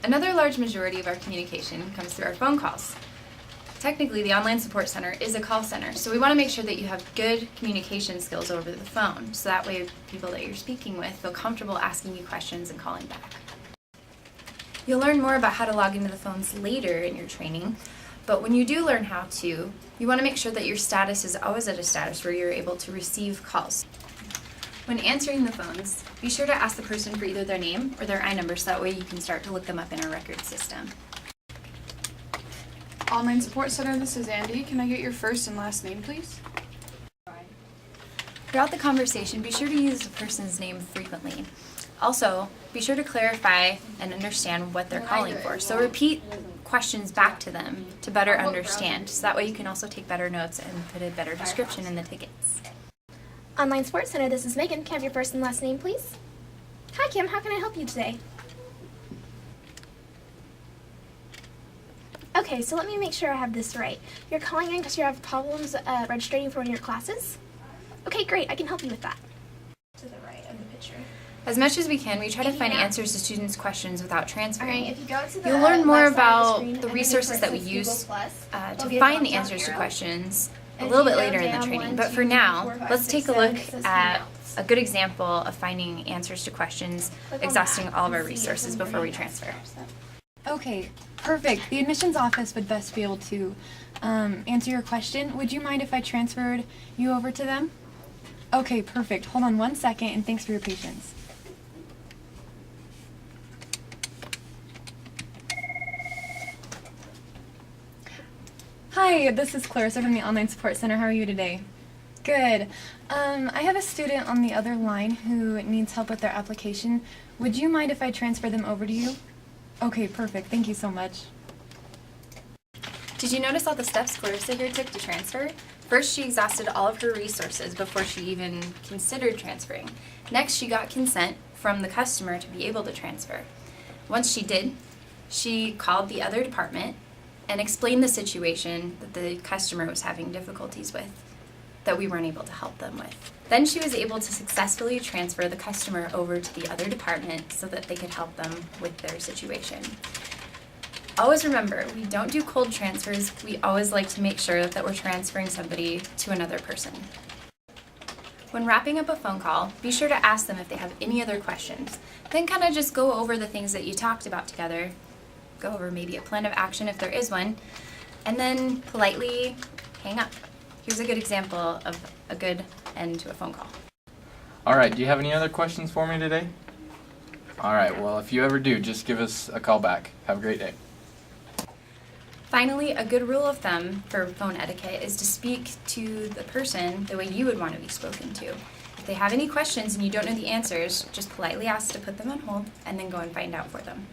Another large majority of our communication comes through our phone calls. Technically, the Online Support Center is a call center, so we want to make sure that you have good communication skills over the phone, so that way people that you're speaking with feel comfortable asking you questions and calling back. You'll learn more about how to log into the phones later in your training, but when you do learn how to, you want to make sure that your status is always at a status where you're able to receive calls. When answering the phones, be sure to ask the person for either their name or their I-number, so that way you can start to look them up in our record system. Online Support Center, this is Andy. Can I get your first and last name, please? Throughout the conversation, be sure to use the person's name frequently. Also, be sure to clarify and understand what they're calling for. So repeat questions back to them to better understand. So that way you can also take better notes and put a better description in the tickets. Online Support Center, this is Megan. Can I have your first and last name, please? Hi, Kim. How can I help you today? Okay, so let me make sure I have this right. You're calling in because you have problems registering for one of your classes? Okay, great. I can help you with that. To the right of the picture. As much as we can, we try to find answers to students' questions without transferring. Alright, if you go to the You'll learn more left side of about screen the and resources that we then use Google+, to find the answers to questions a And little if bit you go later in the down training. 1, But 2, for 3, now, 4, 5, let's 6, take a 7, look it says at Hangouts. a good example of finding answers to questions, Click on exhausting that all of our and see if resources some of before we your Hangouts transfer. pops up. Okay, perfect. The admissions office would best be able to answer your question. Would you mind if I transferred you over to them? Okay, perfect. Hold on 1 second, and thanks for your patience. Hi, this is Clarissa from the Online Support Center. How are you today? Good. I have a student on the other line who needs help with their application. Would you mind if I transfer them over to you? Okay, perfect. Thank you so much. Did you notice all the steps Clarissa here took to transfer? First, she exhausted all of her resources before she even considered transferring. Next, she got consent from the customer to be able to transfer. Once she did, she called the other department and explained the situation that the customer was having difficulties with, that we weren't able to help them with. Then she was able to successfully transfer the customer over to the other department so that they could help them with their situation. Always remember, we don't do cold transfers. We always like to make sure that we're transferring somebody to another person. When wrapping up a phone call, be sure to ask them if they have any other questions. Then kind of just go over the things that you talked about together, go over maybe a plan of action if there is one, and then politely hang up. Here's a good example of a good end to a phone call. All right, do you have any other questions for me today? All right, well, if you ever do, just give us a call back. Have a great day. Finally, a good rule of thumb for phone etiquette is to speak to the person the way you would want to be spoken to. If they have any questions and you don't know the answers, just politely ask to put them on hold and then go and find out for them.